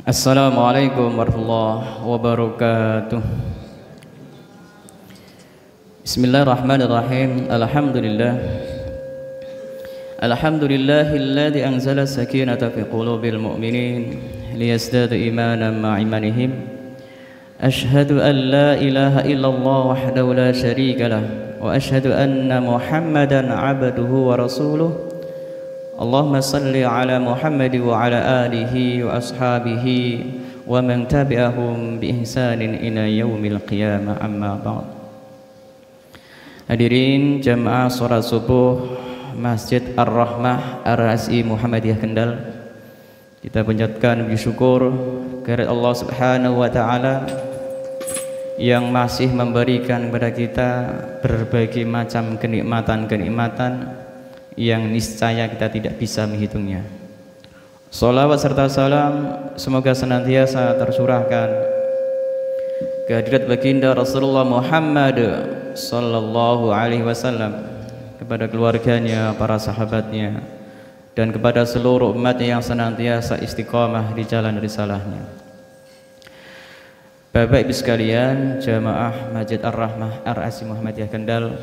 Assalamualaikum warahmatullahi wabarakatuh. Bismillahirrahmanirrahim. Alhamdulillahilladzi anzala sakinata fi qulubil mu'minin liyazdadu imanan ma'a imanihim. Ashhadu an la ilaha illallah wahdahu la syarika lah wa ashhadu anna Muhammadan 'abduhu wa rasuluh. Allahumma salli ala Muhammad wa ala alihi wa ashabihi wa man tabi'ahum bi ihsanin ila yaumil qiyamah, amma ba'd. Hadirin jamaah salat subuh Masjid Ar-Rahmah RSI Muhammadiyah Kendal, kita panjatkan puji syukur kepada Allah Subhanahu wa taala yang masih memberikan kepada kita berbagai macam kenikmatan-kenikmatan yang niscaya kita tidak bisa menghitungnya. Salawat serta salam semoga senantiasa tercurahkan kehadirat baginda Rasulullah Muhammad sallallahu alaihi wasallam, kepada keluarganya, para sahabatnya, dan kepada seluruh umatnya yang senantiasa istiqamah di jalan risalahnya. Bapak Ibu sekalian, jamaah Masjid Ar-Rahmah RSI Muhammadiyah Kendal,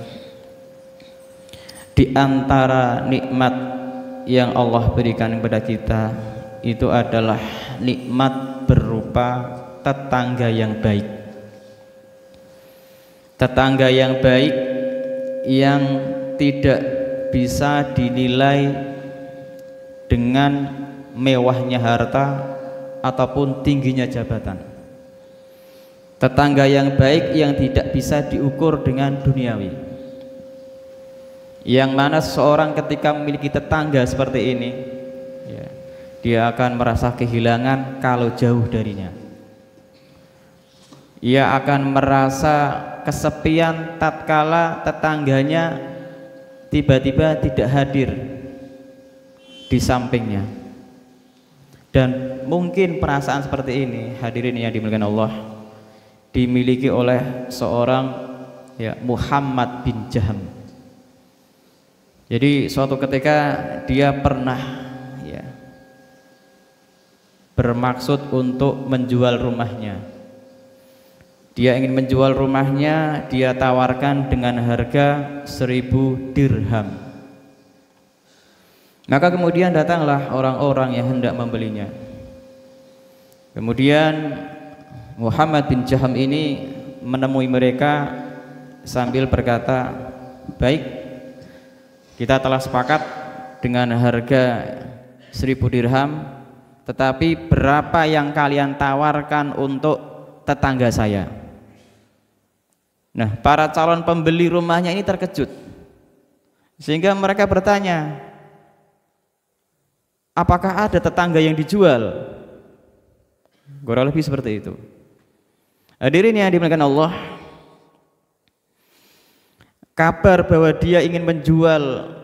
di antara nikmat yang Allah berikan kepada kita itu adalah nikmat berupa tetangga yang baik. Tetangga yang baik yang tidak bisa dinilai dengan mewahnya harta ataupun tingginya jabatan. Tetangga yang baik yang tidak bisa diukur dengan duniawi, yang mana seseorang ketika memiliki tetangga seperti ini, ya, dia akan merasa kehilangan kalau jauh darinya. Ia akan merasa kesepian tatkala tetangganya tiba-tiba tidak hadir di sampingnya. Dan mungkin perasaan seperti ini, hadirin yang dimuliakan Allah, dimiliki oleh seorang Muhammad bin Jaham. Jadi suatu ketika dia pernah bermaksud untuk menjual rumahnya. Dia ingin menjual rumahnya, dia tawarkan dengan harga 1000 dirham. Maka kemudian datanglah orang-orang yang hendak membelinya. Kemudian Muhammad bin Jaham ini menemui mereka sambil berkata, "Baik, kita telah sepakat dengan harga 1000 dirham, tetapi berapa yang kalian tawarkan untuk tetangga saya?" Nah, para calon pembeli rumahnya ini terkejut, sehingga mereka bertanya, apakah ada tetangga yang dijual? Kurang lebih seperti itu. Hadirin yang dimuliakan Allah, kabar bahwa dia ingin menjual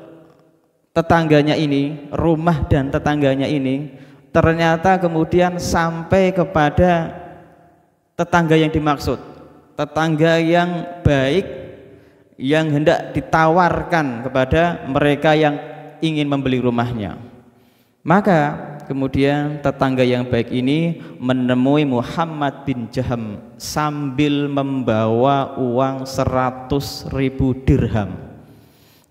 tetangganya ini, rumah dan tetangganya ini, ternyata kemudian sampai kepada tetangga yang dimaksud, tetangga yang baik yang hendak ditawarkan kepada mereka yang ingin membeli rumahnya. Maka kemudian tetangga yang baik ini menemui Muhammad bin Jaham sambil membawa uang 100.000 dirham.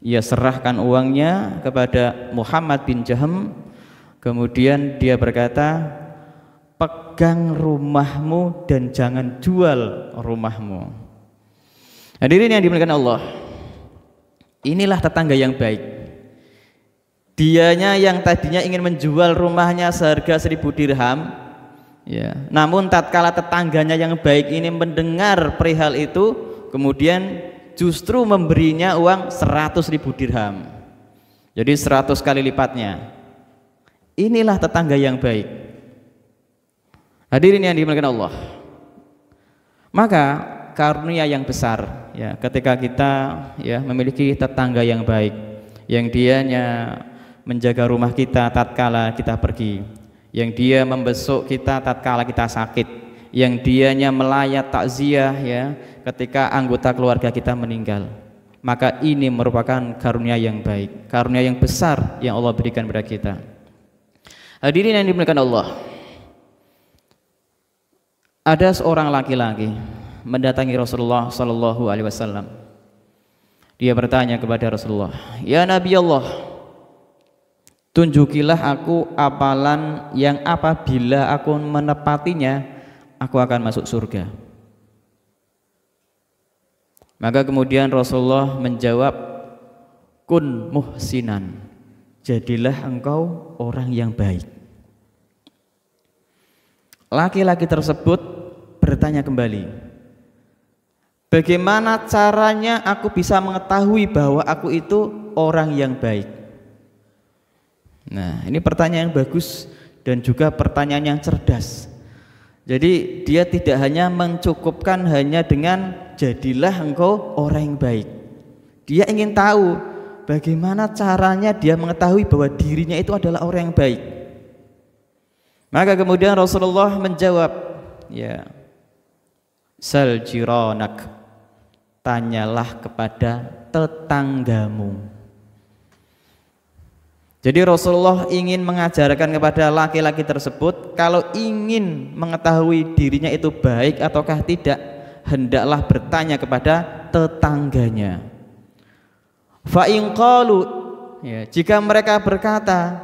Ia serahkan uangnya kepada Muhammad bin Jaham. Kemudian dia berkata, "Pegang rumahmu dan jangan jual rumahmu." Hadirin yang dimuliakan Allah, inilah tetangga yang baik. Dianya yang tadinya ingin menjual rumahnya seharga 1000 dirham, namun tatkala tetangganya yang baik ini mendengar perihal itu, kemudian justru memberinya uang 100.000 dirham. Jadi 100 kali lipatnya. Inilah tetangga yang baik. Hadirin yang dimuliakan Allah, maka karunia yang besar ketika kita memiliki tetangga yang baik, yang dianya menjaga rumah kita tatkala kita pergi, yang dia membesuk kita tatkala kita sakit, yang dianya melayat takziah ketika anggota keluarga kita meninggal. Maka ini merupakan karunia yang baik, karunia yang besar yang Allah berikan kepada kita. Hadirin yang dimuliakan Allah, Ada seorang laki-laki mendatangi Rasulullah Sallallahu Alaihi Wasallam. Dia bertanya kepada Rasulullah, "Ya Nabi Allah, tunjukilah aku amalan yang apabila aku menepatinya, aku akan masuk surga." Maka kemudian Rasulullah menjawab, "Kun muhsinan, jadilah engkau orang yang baik." Laki-laki tersebut bertanya kembali, "Bagaimana caranya aku bisa mengetahui bahwa aku itu orang yang baik?" Nah, ini pertanyaan yang bagus dan juga pertanyaan yang cerdas. Jadi dia tidak hanya mencukupkan hanya dengan jadilah engkau orang yang baik. Dia ingin tahu bagaimana caranya dia mengetahui bahwa dirinya itu adalah orang yang baik. Maka kemudian Rasulullah menjawab, ya, sal jiranak, tanyalah kepada tetanggamu. Jadi Rasulullah ingin mengajarkan kepada laki-laki tersebut, kalau ingin mengetahui dirinya itu baik ataukah tidak, hendaklah bertanya kepada tetangganya. Fa in qalu, ya, jika mereka berkata,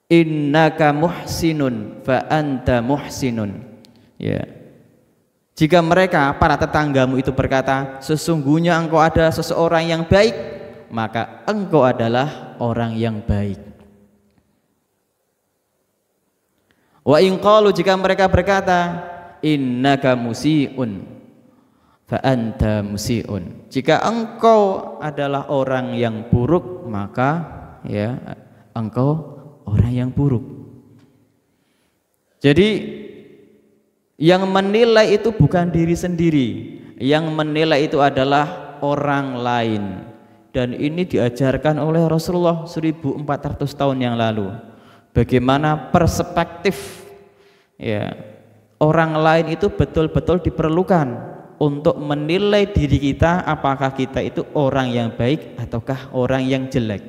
innaka muhsinun fa anta muhsinun, ya, jika mereka para tetanggamu itu berkata, sesungguhnya engkau adalah seseorang yang baik, maka engkau adalah orang yang baik. Wa in qalu, jika mereka berkata, innaka musiun fa anta musiun, jika engkau adalah orang yang buruk, maka ya engkau orang yang buruk. Jadi yang menilai itu bukan diri sendiri, yang menilai itu adalah orang lain. Dan ini diajarkan oleh Rasulullah 1400 tahun yang lalu. Bagaimana perspektif, ya, orang lain itu betul-betul diperlukan untuk menilai diri kita, apakah kita itu orang yang baik ataukah orang yang jelek.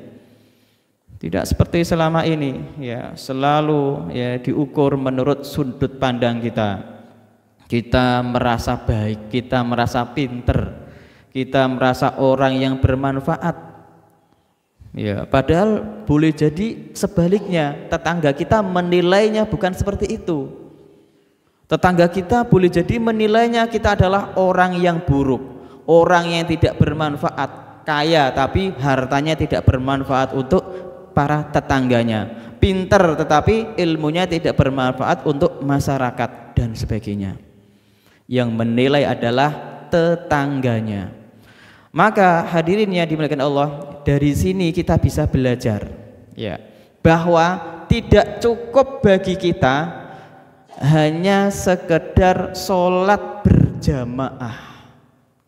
Tidak seperti selama ini, ya, selalu ya diukur menurut sudut pandang kita. Kita merasa baik, kita merasa pinter, kita merasa orang yang bermanfaat. Ya, padahal boleh jadi sebaliknya, tetangga kita menilainya bukan seperti itu. Tetangga kita boleh jadi menilainya kita adalah orang yang buruk, orang yang tidak bermanfaat, kaya tapi hartanya tidak bermanfaat untuk para tetangganya, pinter tetapi ilmunya tidak bermanfaat untuk masyarakat dan sebagainya. Yang menilai adalah tetangganya. Maka hadirin yang dimuliakan Allah, dari sini kita bisa belajar, ya, bahwa tidak cukup bagi kita hanya sekedar sholat berjamaah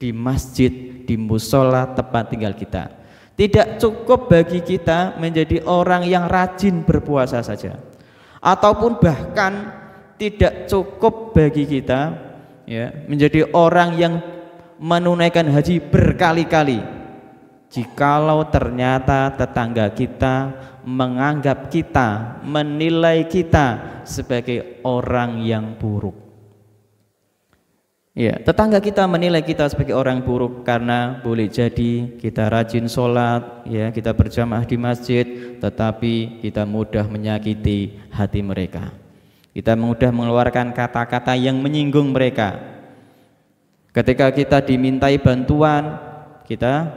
di masjid, di musola tempat tinggal kita. Tidak cukup bagi kita menjadi orang yang rajin berpuasa saja, ataupun bahkan tidak cukup bagi kita, ya, menjadi orang yang menunaikan haji berkali-kali, jikalau ternyata tetangga kita menganggap kita, menilai kita sebagai orang yang buruk. Ya, tetangga kita menilai kita sebagai orang buruk karena boleh jadi kita rajin sholat, ya, kita berjamaah di masjid, tetapi kita mudah menyakiti hati mereka. Kita mudah mengeluarkan kata-kata yang menyinggung mereka. Ketika kita dimintai bantuan, kita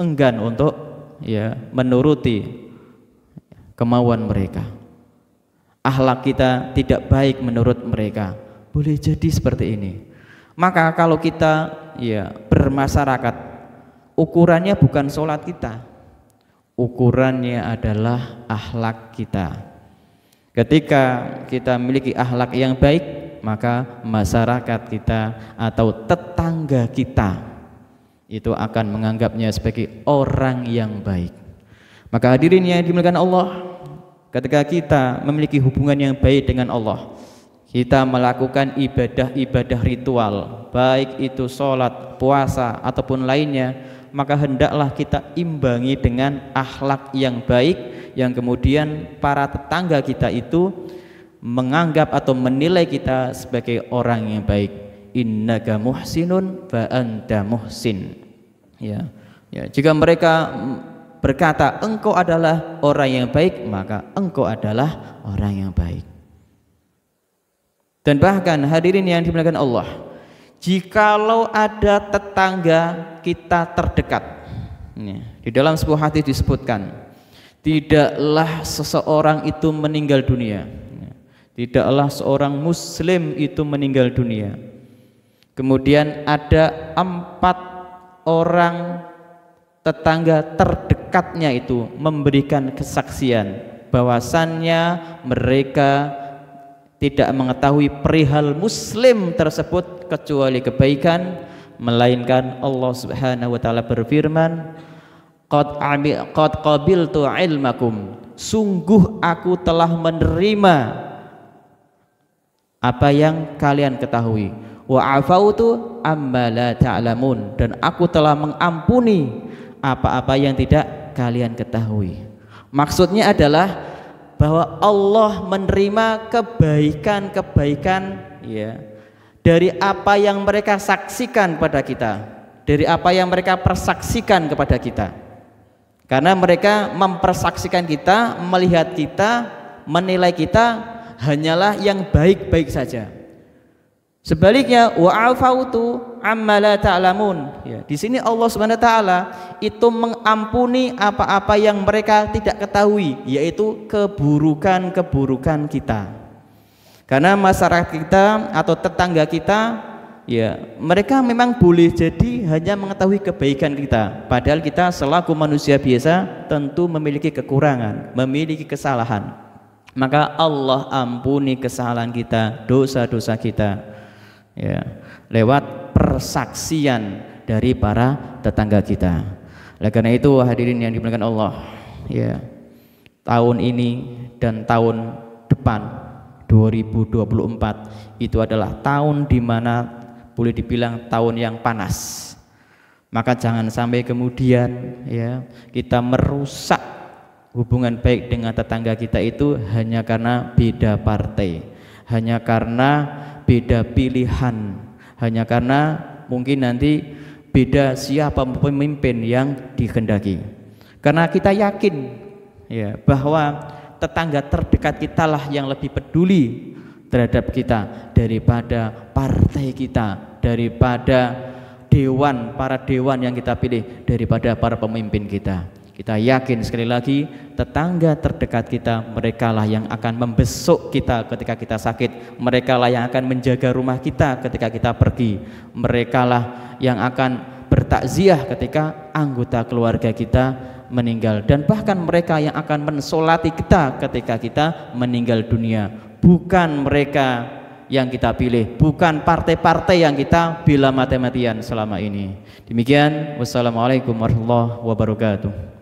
enggan untuk, ya, menuruti kemauan mereka. Akhlak kita tidak baik menurut mereka. Boleh jadi seperti ini. Maka kalau kita, ya, bermasyarakat, ukurannya bukan sholat kita, ukurannya adalah akhlak kita. Ketika kita memiliki akhlak yang baik, maka masyarakat kita atau tetangga kita itu akan menganggapnya sebagai orang yang baik. Maka hadirin yang dimuliakan Allah, ketika kita memiliki hubungan yang baik dengan Allah, kita melakukan ibadah-ibadah ritual, baik itu sholat, puasa ataupun lainnya, maka hendaklah kita imbangi dengan akhlak yang baik, yang kemudian para tetangga kita itu menganggap atau menilai kita sebagai orang yang baik. Innaka muhsinun fa anta muhsin. Ya, jika mereka berkata engkau adalah orang yang baik, maka engkau adalah orang yang baik. Dan bahkan hadirin yang dimuliakan Allah, jikalau ada tetangga kita terdekat, di dalam sebuah hadis disebutkan, tidaklah seseorang itu meninggal dunia, tidaklah seorang muslim itu meninggal dunia, kemudian ada 4 orang tetangga terdekatnya itu memberikan kesaksian bahwasannya mereka tidak mengetahui perihal muslim tersebut kecuali kebaikan, melainkan Allah Subhanahu wa taala berfirman, qad qabiltu ilmakum, sungguh aku telah menerima apa yang kalian ketahui, wa afautu amma la ta'lamun, dan aku telah mengampuni apa-apa yang tidak kalian ketahui. Maksudnya adalah bahwa Allah menerima kebaikan-kebaikan ya dari apa yang mereka saksikan pada kita, dari apa yang mereka persaksikan kepada kita. Karena mereka mempersaksikan kita, melihat kita, menilai kita hanyalah yang baik-baik saja. Sebaliknya wa afautu amma la ta'lamun. Ya, di sini Allah Subhanahu wa taala itu mengampuni apa-apa yang mereka tidak ketahui, yaitu keburukan-keburukan kita. Karena masyarakat kita atau tetangga kita, ya, mereka memang boleh jadi hanya mengetahui kebaikan kita, padahal kita selaku manusia biasa tentu memiliki kekurangan, memiliki kesalahan. Maka Allah ampuni kesalahan kita, dosa-dosa kita, ya, lewat persaksian dari para tetangga kita. Oleh karena itu hadirin yang dimuliakan Allah, ya, tahun ini dan tahun depan 2024 itu adalah tahun di mana boleh dibilang tahun yang panas. Maka jangan sampai kemudian ya kita merusak hubungan baik dengan tetangga kita itu hanya karena beda partai, hanya karena beda pilihan, hanya karena mungkin nanti beda siapa pemimpin yang dikehendaki. Karena kita yakin ya bahwa tetangga terdekat kita lah yang lebih peduli terhadap kita daripada partai kita, daripada dewan, para dewan yang kita pilih, daripada para pemimpin kita. Kita yakin sekali lagi tetangga terdekat kita, mereka lah yang akan membesuk kita ketika kita sakit, mereka lah yang akan menjaga rumah kita ketika kita pergi, mereka lah yang akan bertakziah ketika anggota keluarga kita meninggal, dan bahkan mereka yang akan mensolati kita ketika kita meninggal dunia. Bukan mereka yang kita pilih, bukan partai-partai yang kita bela mati-matian selama ini. Demikian, wassalamualaikum warahmatullahi wabarakatuh.